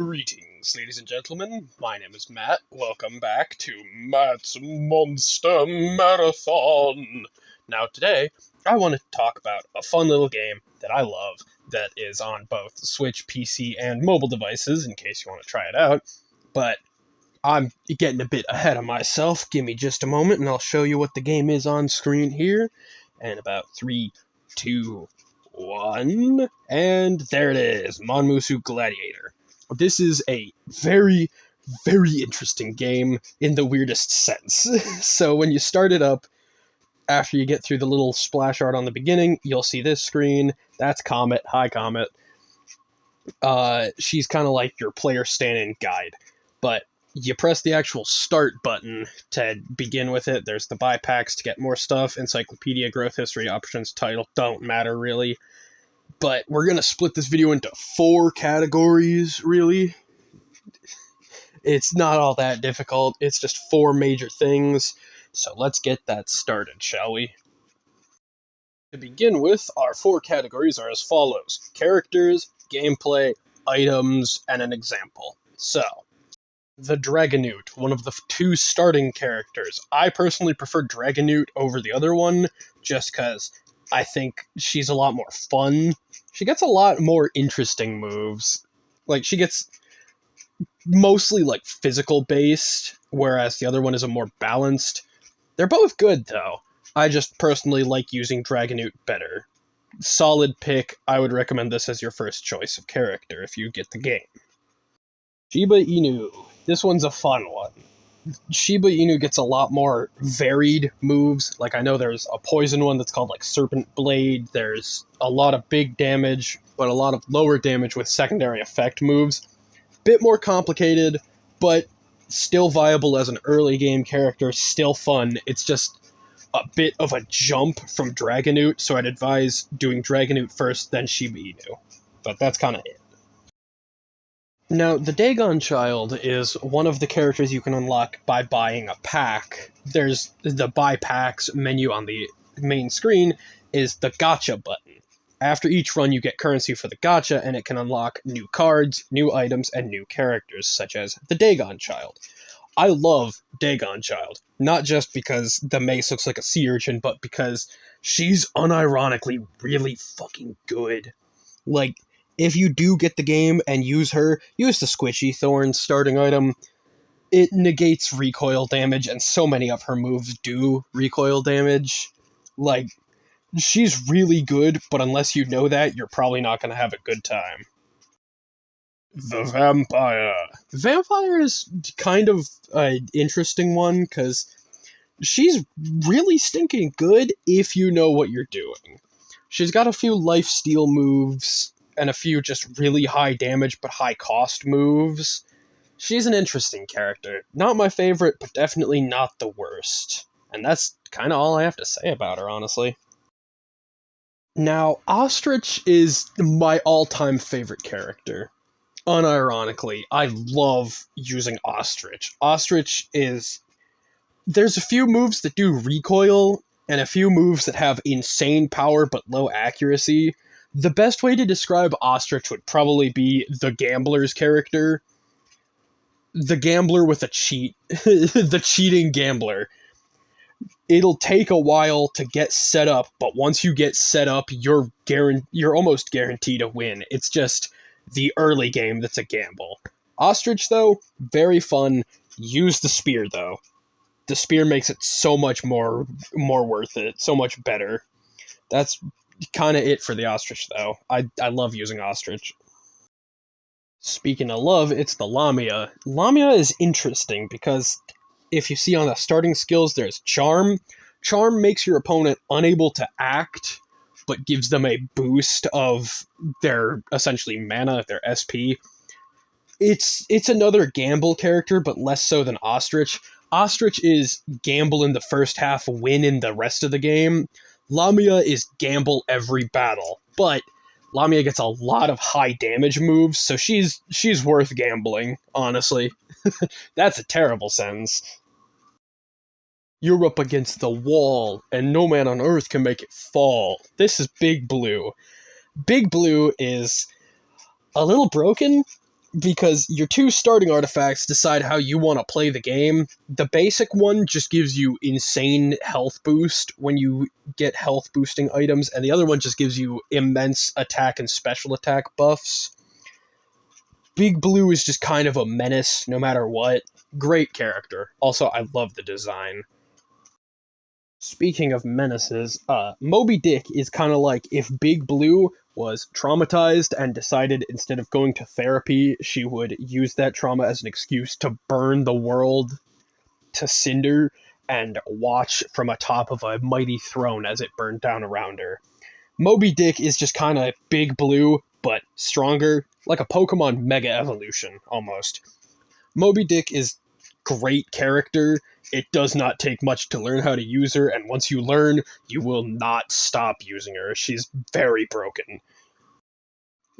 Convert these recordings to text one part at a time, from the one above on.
Greetings, ladies and gentlemen. My name is Matt. Welcome back to Matt's Monster Marathon. Now, today, I want to talk about a fun little game that I love that is on both Switch, PC, and mobile devices, in case you want to try it out. But I'm getting a bit ahead of myself. Give me just a moment, and I'll show you what the game is on screen here. And about 3, 2, 1, and there it is, MonMusu Gladiator. This is a very, very interesting game in the weirdest sense. So when you start it up, after you get through the little splash art on the beginning, you'll see this screen. That's Comet. Hi, Comet. She's kind of like your player stand-in guide. But you press the actual start button to begin with it. There's the buy packs to get more stuff. Encyclopedia, growth history, options, title, don't matter really. But we're going to split this video into 4 categories, really. It's not all that difficult. It's just 4 major things. So let's get that started, shall we? To begin with, our 4 categories are as follows: characters, gameplay, items, and an example. So, the Dragonute, one of the 2 starting characters. I personally prefer Dragonute over the other one, just because I think she's a lot more fun. She gets a lot more interesting moves. Like, she gets mostly like physical based, whereas the other one is a more balanced. They're both good though. I just personally like using Dragonute better. Solid pick. I would recommend this as your first choice of character if you get the game. Shiba Inu. This one's a fun one. Shiba Inu gets a lot more varied moves. Like, I know there's a poison one that's called like Serpent Blade. There's a lot of big damage, but a lot of lower damage with secondary effect moves. Bit more complicated, but still viable as an early game character, still fun. It's just a bit of a jump from Dragonute, so I'd advise doing Dragonute first, then Shiba Inu. But that's kind of it. Now, the Dagon Child is one of the characters you can unlock by buying a pack. There's the buy packs menu on the main screen is the gacha button. After each run, you get currency for the gacha, and it can unlock new cards, new items, and new characters, such as the Dagon Child. I love Dagon Child, not just because the mace looks like a sea urchin, but because she's unironically really fucking good. Like, if you do get the game and use her, use the Squishy Thorn starting item. It negates recoil damage, and so many of her moves do recoil damage. Like, she's really good, but unless you know that, you're probably not going to have a good time. The Vampire. Vampire is kind of an interesting one, because she's really stinking good if you know what you're doing. She's got a few lifesteal moves, and a few just really high damage but high cost moves. She's an interesting character. Not my favorite, but definitely not the worst. And that's kind of all I have to say about her, honestly. Now, Ostrich is my all-time favorite character. Unironically, I love using Ostrich. Ostrich is... There's a few moves that do recoil, and a few moves that have insane power but low accuracy. The best way to describe Ostrich would probably be the Gambler's character. The gambler with a cheat. The cheating gambler. It'll take a while to get set up, but once you get set up, you're almost guaranteed to win. It's just the early game that's a gamble. Ostrich, though, very fun. Use the spear, though. The spear makes it so much more worth it, so much better. That's kind of it for the Ostrich, though. I love using Ostrich. Speaking of love, it's the Lamia. Lamia is interesting because if you see on the starting skills, there's Charm. Charm makes your opponent unable to act, but gives them a boost of their, essentially, mana, their SP. It's another gamble character, but less so than Ostrich. Ostrich is gamble in the first half, win in the rest of the game. Lamia is gamble every battle, but Lamia gets a lot of high damage moves, so she's worth gambling, honestly. That's a terrible sentence. You're up against the wall, and no man on earth can make it fall. This is Big Blue. Big Blue is a little broken, because your two starting artifacts decide how you want to play the game. The basic one just gives you insane health boost when you get health boosting items, and the other one just gives you immense attack and special attack buffs. Big Blue is just kind of a menace no matter what. Great character. Also, I love the design. Speaking of menaces, Moby Dick is kind of like if Big Blue was traumatized and decided instead of going to therapy, she would use that trauma as an excuse to burn the world to cinder and watch from atop of a mighty throne as it burned down around her. Moby Dick is just kind of Big Blue, but stronger, like a Pokemon Mega Evolution, almost. Moby Dick is great character. It does not take much to learn how to use her, and once you learn, you will not stop using her. She's very broken.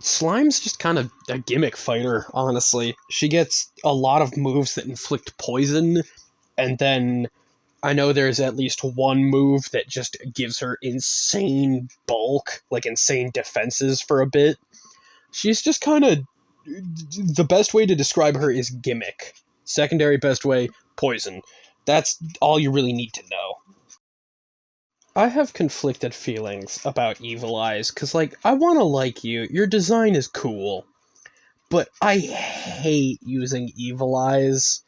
Slime's just kind of a gimmick fighter, honestly. She gets a lot of moves that inflict poison, and then I know there's at least one move that just gives her insane bulk, like insane defenses for a bit. She's just kind of... The best way to describe her is gimmick. Secondary best way, poison. That's all you really need to know. I have conflicted feelings about Evil Eyes, because, I want to like you. Your design is cool. But I hate using Evil Eyes.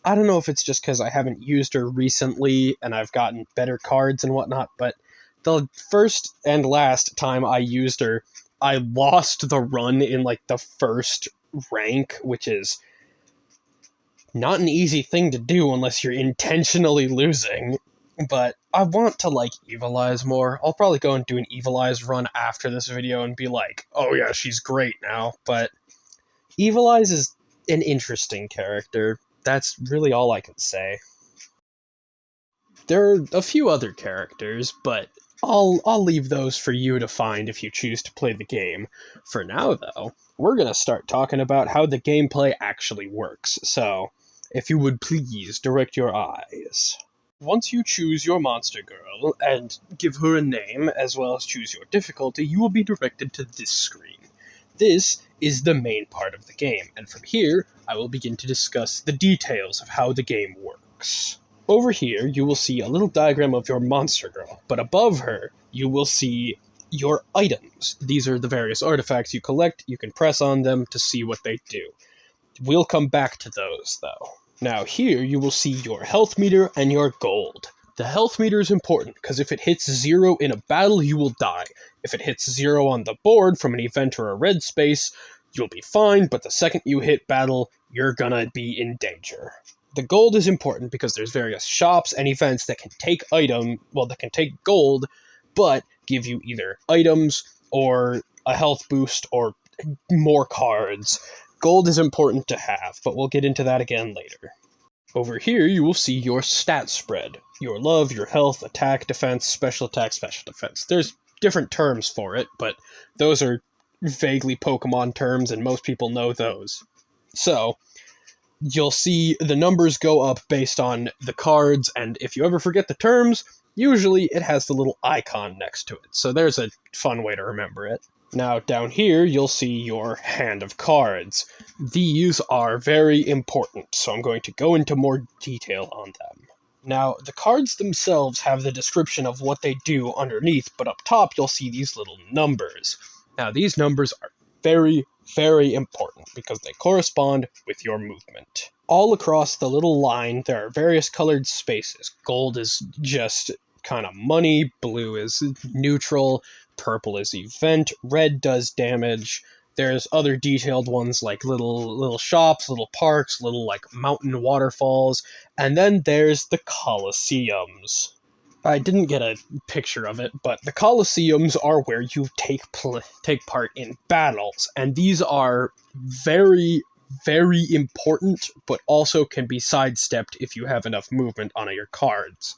I don't know if it's just because I haven't used her recently and I've gotten better cards and whatnot, but the first and last time I used her, I lost the run in, the first rank, which is not an easy thing to do unless you're intentionally losing. But I want to like Evil Eyes more. I'll probably go and do an Evil Eyes run after this video and be like, oh yeah, she's great now. But Evil Eyes is an interesting character. That's really all I can say. There are a few other characters, but I'll leave those for you to find if you choose to play the game. For now, though, we're going to start talking about how the gameplay actually works. So, if you would please direct your eyes. Once you choose your monster girl and give her a name, as well as choose your difficulty, you will be directed to this screen. This is the main part of the game, and from here, I will begin to discuss the details of how the game works. Over here, you will see a little diagram of your monster girl, but above her, you will see your items. These are the various artifacts you collect. You can press on them to see what they do. We'll come back to those, though. Now here, you will see your health meter and your gold. The health meter is important, because if it hits 0 in a battle, you will die. If it hits 0 on the board from an event or a red space, you'll be fine, but the second you hit battle, you're gonna be in danger. The gold is important because there's various shops and events that can take that can take gold, but give you either items or a health boost or more cards. Gold is important to have, but we'll get into that again later. Over here, you will see your stat spread. Your love, your health, attack, defense, special attack, special defense. There's different terms for it, but those are vaguely Pokemon terms, and most people know those. So, you'll see the numbers go up based on the cards, and if you ever forget the terms, usually it has the little icon next to it. So there's a fun way to remember it. Now, down here, you'll see your hand of cards. These are very important, so I'm going to go into more detail on them. Now, the cards themselves have the description of what they do underneath, but up top you'll see these little numbers. Now, these numbers are very, very important because they correspond with your movement. All across the little line, there are various colored spaces. Gold is just kind of money, blue is neutral, purple is event, red does damage. There's other detailed ones like little shops, little parks, little mountain waterfalls, and then there's the Colosseums. I didn't get a picture of it, but the Colosseums are where you take part in battles, and these are very, very important, but also can be sidestepped if you have enough movement on your cards.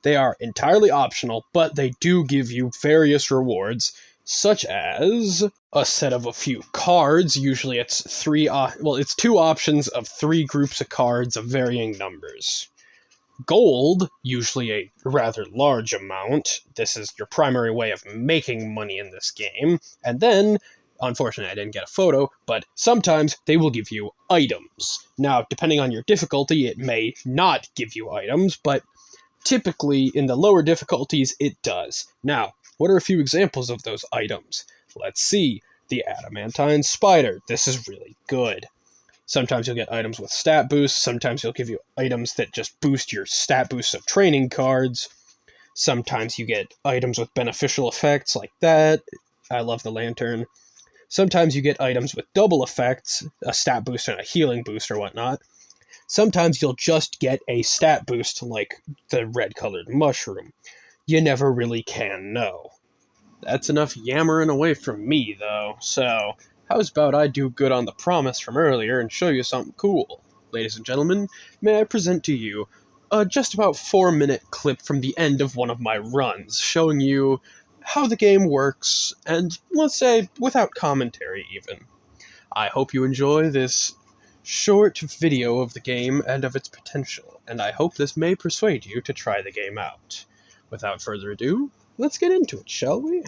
They are entirely optional, but they do give you various rewards, such as a set of a few cards. Usually it's it's 2 options of 3 groups of cards of varying numbers. Gold, usually a rather large amount. This is your primary way of making money in this game. And then Unfortunately, I didn't get a photo, but sometimes they will give you items. Now, depending on your difficulty, it may not give you items, but typically in the lower difficulties, it does. Now, what are a few examples of those items? Let's see. The adamantine spider. This is really good. Sometimes you'll get items with stat boosts. Sometimes you'll give you items that just boost your stat boosts of training cards. Sometimes you get items with beneficial effects like that. I love the lantern. Sometimes you get items with double effects, a stat boost and a healing boost or whatnot. Sometimes you'll just get a stat boost like the red-colored mushroom. You never really can know. That's enough yammering away from me, though, so how's about I do good on the promise from earlier and show you something cool? Ladies and gentlemen, may I present to you a just about 4-minute clip from the end of one of my runs, showing you how the game works, and let's say, without commentary even. I hope you enjoy this short video of the game and of its potential, and I hope this may persuade you to try the game out. Without further ado, let's get into it, shall we?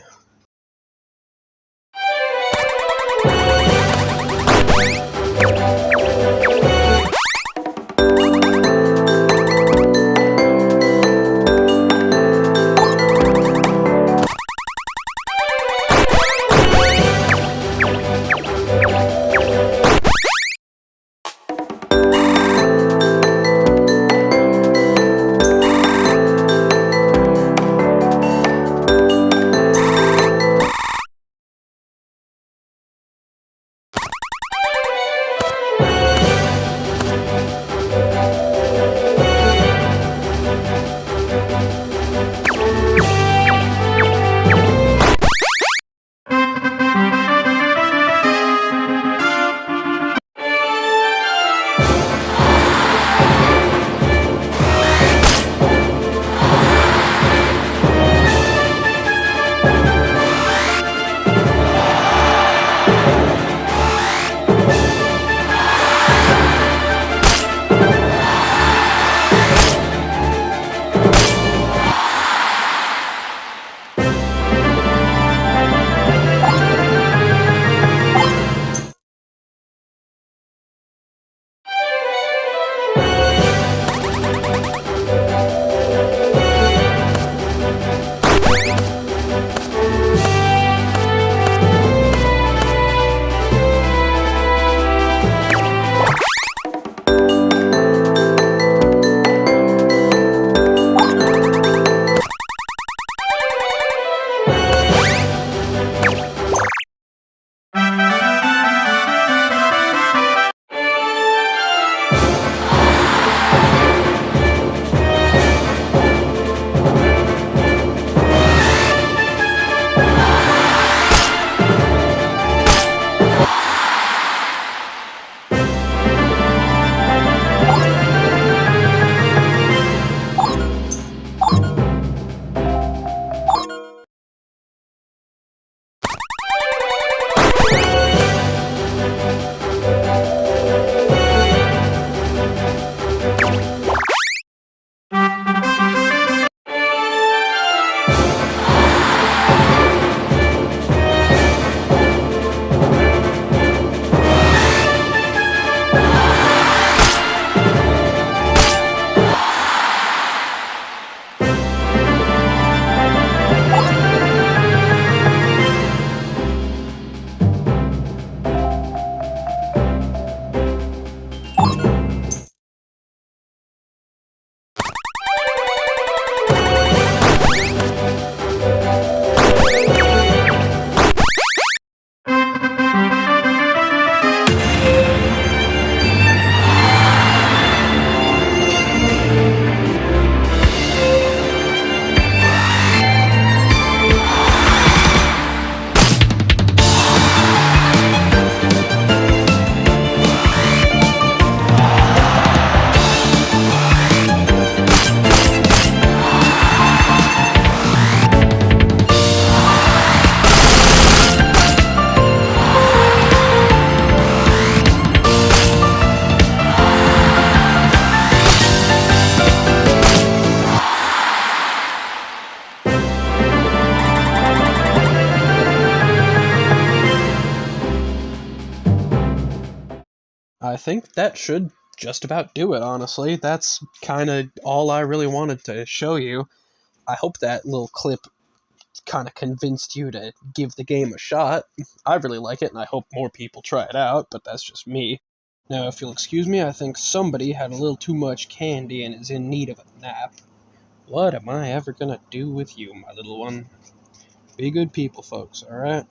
I think that should just about do it, honestly. That's kind of all I really wanted to show you. I hope that little clip kind of convinced you to give the game a shot. I really like it, and I hope more people try it out, but that's just me. Now, if you'll excuse me, I think somebody had a little too much candy and is in need of a nap. What am I ever gonna do with you, my little one? Be good people, folks, alright?